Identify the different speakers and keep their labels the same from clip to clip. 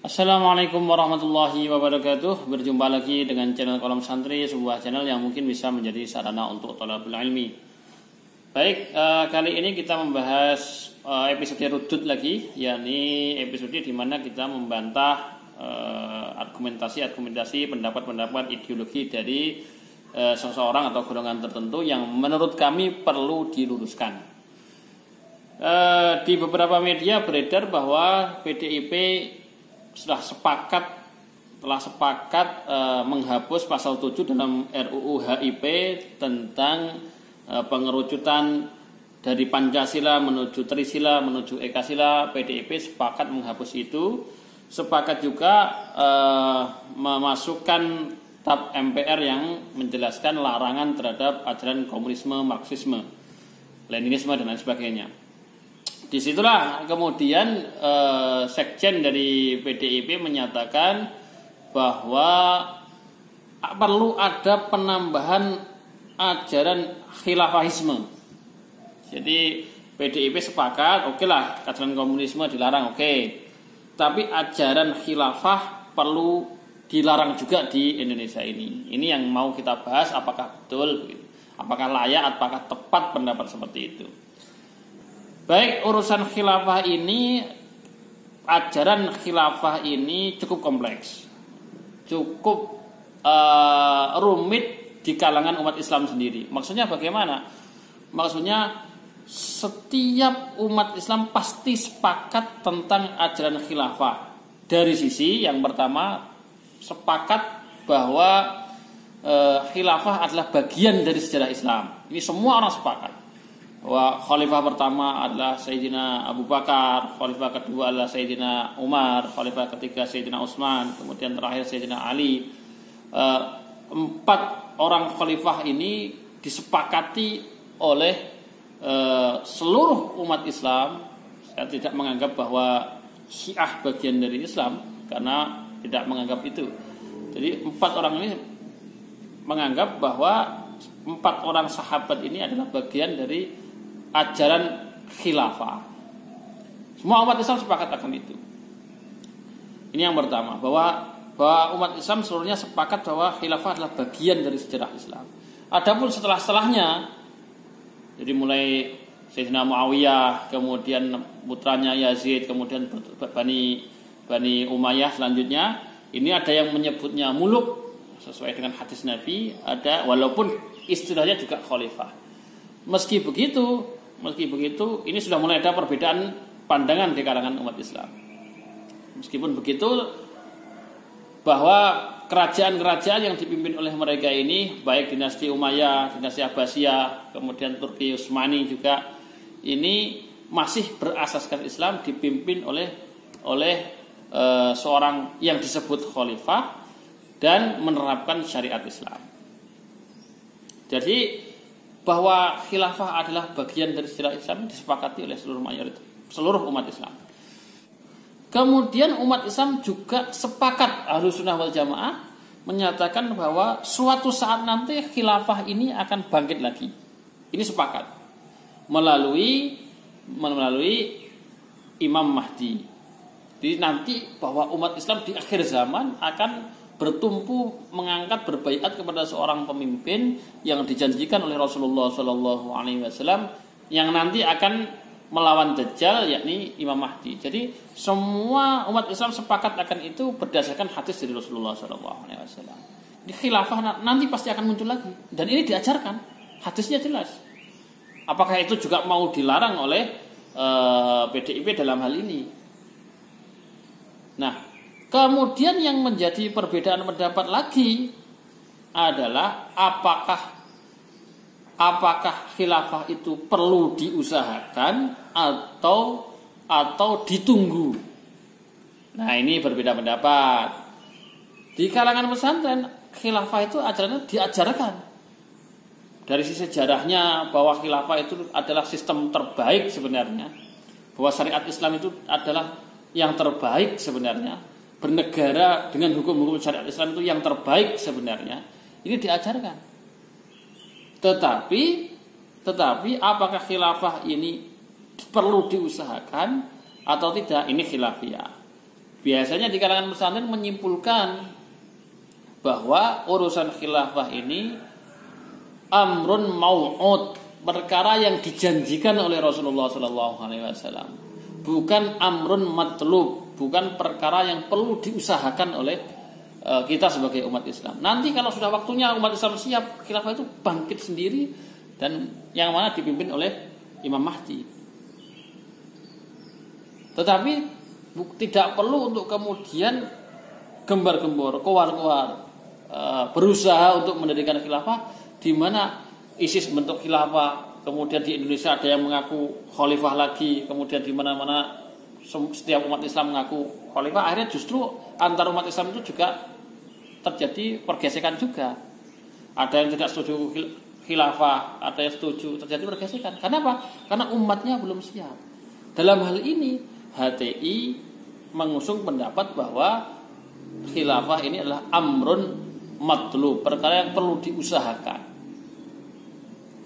Speaker 1: Assalamualaikum warahmatullahi wabarakatuh. Berjumpa lagi dengan channel Kolom Santri, sebuah channel yang mungkin bisa menjadi sarana untuk thalabul ilmi. Baik, kali ini kita membahas episode rudud lagi, yakni episode di mana kita membantah argumentasi, pendapat-pendapat ideologi dari seseorang atau golongan tertentu yang menurut kami perlu diluruskan. Di beberapa media beredar bahwa PDIP telah sepakat menghapus pasal 7 dalam RUU HIP tentang pengerucutan dari Pancasila menuju Trisila menuju Ekasila. PDIP sepakat menghapus itu. Sepakat juga memasukkan TAP MPR yang menjelaskan larangan terhadap ajaran komunisme, Marxisme, Leninisme dan lain sebagainya. Disitulah kemudian sekjen dari PDIP menyatakan bahwa perlu ada penambahan ajaran khilafahisme. Jadi PDIP sepakat, oke lah, ajaran komunisme dilarang, oke. Tapi ajaran khilafah perlu dilarang juga di Indonesia ini. Ini yang mau kita bahas, apakah betul, apakah layak, apakah tepat pendapat seperti itu. Baik, urusan khilafah ini, ajaran khilafah ini cukup kompleks, cukup rumit di kalangan umat Islam sendiri. Maksudnya bagaimana? Maksudnya setiap umat Islam pasti sepakat tentang ajaran khilafah. Dari sisi yang pertama, sepakat bahwa khilafah adalah bagian dari sejarah Islam. Ini semua orang sepakat. Bahwa khalifah pertama adalah Sayyidina Abu Bakar, khalifah kedua adalah Sayyidina Umar, khalifah ketiga Sayyidina Utsman, kemudian terakhir Sayyidina Ali. 4 orang khalifah ini disepakati oleh seluruh umat Islam. Saya tidak menganggap bahwa Syiah bagian dari Islam, karena tidak menganggap itu. Jadi 4 orang ini menganggap bahwa 4 orang sahabat ini adalah bagian dari ajaran khilafah. Semua umat Islam sepakat akan itu. Ini yang pertama, bahwa umat Islam seluruhnya sepakat bahwa khilafah adalah bagian dari sejarah Islam. Adapun setelahnya, jadi mulai Sayyidina Muawiyah, kemudian putranya Yazid, kemudian Bani Umayyah selanjutnya, ini ada yang menyebutnya muluk sesuai dengan hadis Nabi, ada walaupun istilahnya juga khalifah. Meski begitu, ini sudah mulai ada perbedaan pandangan di kalangan umat Islam. Meskipun begitu, bahwa kerajaan-kerajaan yang dipimpin oleh mereka ini, baik dinasti Umayyah, dinasti Abbasiyah, kemudian Turki Utsmani juga, ini masih berasaskan Islam, dipimpin oleh seorang yang disebut khalifah dan menerapkan syariat Islam. Jadi bahwa khilafah adalah bagian dari sejarah Islam disepakati oleh seluruh umat Islam. Kemudian umat Islam juga sepakat, Ahlussunnah wal Jamaah menyatakan bahwa suatu saat nanti khilafah ini akan bangkit lagi. Ini sepakat melalui Imam Mahdi. Jadi nanti bahwa umat Islam di akhir zaman akan bertumpu mengangkat berbaiat kepada seorang pemimpin yang dijanjikan oleh Rasulullah SAW, yang nanti akan melawan Dajjal, yakni Imam Mahdi. Jadi semua umat Islam sepakat akan itu berdasarkan hadis dari Rasulullah SAW. Di khilafah nanti pasti akan muncul lagi, dan ini diajarkan, hadisnya jelas. Apakah itu juga mau dilarang oleh PDIP dalam hal ini? Nah, kemudian yang menjadi perbedaan pendapat lagi adalah apakah khilafah itu perlu diusahakan atau ditunggu. Nah, ini berbeda pendapat. Di kalangan pesantren, khilafah itu ajarannya diajarkan. Dari sisi sejarahnya, bahwa khilafah itu adalah sistem terbaik sebenarnya, bahwa syariat Islam itu adalah yang terbaik sebenarnya, bernegara dengan hukum-hukum syariat Islam itu yang terbaik sebenarnya. Ini diajarkan. Tetapi apakah khilafah ini perlu diusahakan atau tidak? Ini khilafiyah. biasanya di kalangan pesantren menyimpulkan bahwa urusan khilafah ini amrun mau'ud, perkara yang dijanjikan oleh Rasulullah SAW, bukan amrun matlub, bukan perkara yang perlu diusahakan oleh kita sebagai umat Islam. Nanti kalau sudah waktunya umat Islam siap, khilafah itu bangkit sendiri dan yang mana dipimpin oleh Imam Mahdi. Tetapi tidak perlu untuk kemudian gembar-gembor, kowar-kowar, berusaha untuk mendirikan khilafah, di mana ISIS bentuk khilafah, kemudian di Indonesia ada yang mengaku khalifah lagi, kemudian di mana-mana setiap umat Islam mengaku khalifah, akhirnya justru antar umat Islam itu juga terjadi pergesekan juga. Ada yang tidak setuju khilafah, ada yang setuju, terjadi pergesekan. Kenapa? Karena umatnya belum siap. Dalam hal ini HTI mengusung pendapat bahwa khilafah ini adalah amrun matlub, perkara yang perlu diusahakan.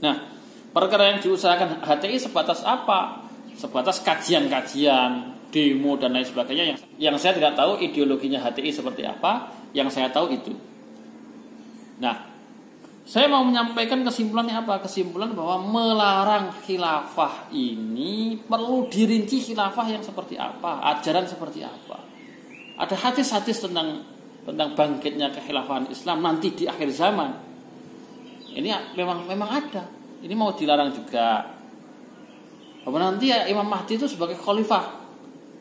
Speaker 1: Nah, perkara yang diusahakan HTI sebatas apa? Sebatas kajian-kajian, demo dan lain sebagainya yang saya tidak tahu ideologinya HTI seperti apa. Yang saya tahu itu. Nah, saya mau menyampaikan kesimpulannya apa? Kesimpulan bahwa melarang khilafah ini perlu dirinci khilafah yang seperti apa, ajaran seperti apa. Ada hadis-hadis tentang bangkitnya kekhilafahan Islam nanti di akhir zaman. Ini memang ada. Ini mau dilarang juga. Bahwa nanti ya Imam Mahdi itu sebagai khalifah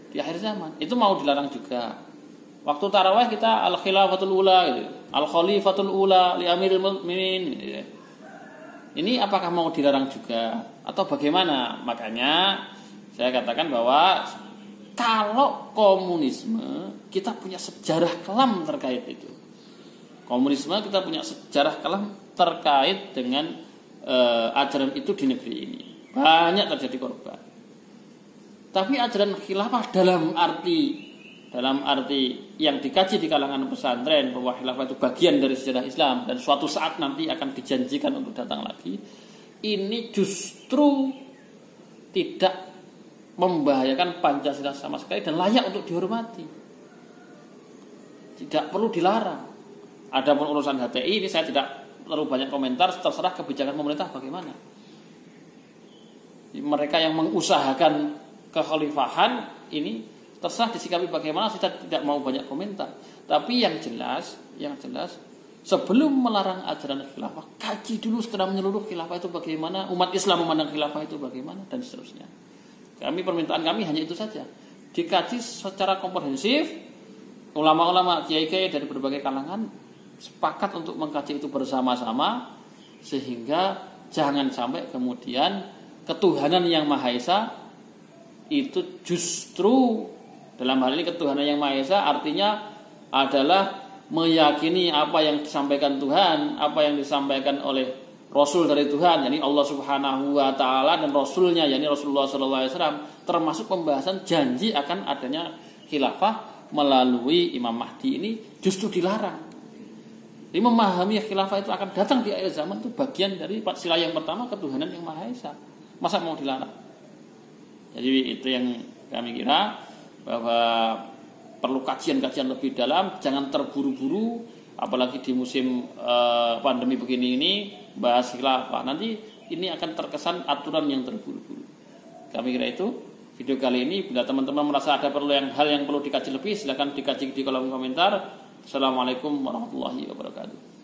Speaker 1: di akhir zaman. Itu mau dilarang juga. Waktu tarawih kita al-khilafatul ula gitu. Al-khalifatul ula li amiril mukminin gitu. Ini apakah mau dilarang juga atau bagaimana? Makanya saya katakan bahwa kalau komunisme kita punya sejarah kelam terkait itu. Komunisme kita punya sejarah kelam terkait dengan ajaran itu di negeri ini. Banyak terjadi korban. Tapi ajaran khilafah dalam arti yang dikaji di kalangan pesantren bahwa khilafah itu bagian dari sejarah Islam dan suatu saat nanti akan dijanjikan untuk datang lagi, ini justru tidak membahayakan Pancasila sama sekali dan layak untuk dihormati. Tidak perlu dilarang. Adapun urusan HTI ini saya tidak terlalu banyak komentar, terserah kebijakan pemerintah bagaimana. Mereka yang mengusahakan kekhalifahan ini terserah disikapi bagaimana, saya tidak mau banyak komentar. Tapi yang jelas sebelum melarang ajaran khilafah, kaji dulu secara menyeluruh khilafah itu bagaimana, umat Islam memandang khilafah itu bagaimana, dan seterusnya. Permintaan kami hanya itu saja. Dikaji secara komprehensif, ulama-ulama, kiai-kiai dari berbagai kalangan sepakat untuk mengkaji itu bersama-sama, sehingga jangan sampai kemudian ketuhanan yang Maha Esa itu justru, dalam hal ini ketuhanan yang Maha Esa artinya adalah meyakini apa yang disampaikan Tuhan, apa yang disampaikan oleh Rasul dari Tuhan, yakni Allah Subhanahu wa taala dan Rasulnya, yakni Rasulullah SAW, termasuk pembahasan janji akan adanya khilafah melalui Imam Mahdi ini justru dilarang. Jadi memahami khilafah itu akan datang di akhir zaman itu bagian dari sila yang pertama, ketuhanan yang Maha Esa. Masa mau dilarang? Jadi itu yang kami kira, bahwa perlu kajian-kajian lebih dalam, jangan terburu-buru, apalagi di musim pandemi begini ini bahas khilafah. Nanti ini akan terkesan aturan yang terburu-buru. Kami kira itu video kali ini. Bila teman-teman merasa ada hal yang perlu dikaji lebih, silakan dikaji di kolom komentar. Assalamualaikum warahmatullahi wabarakatuh.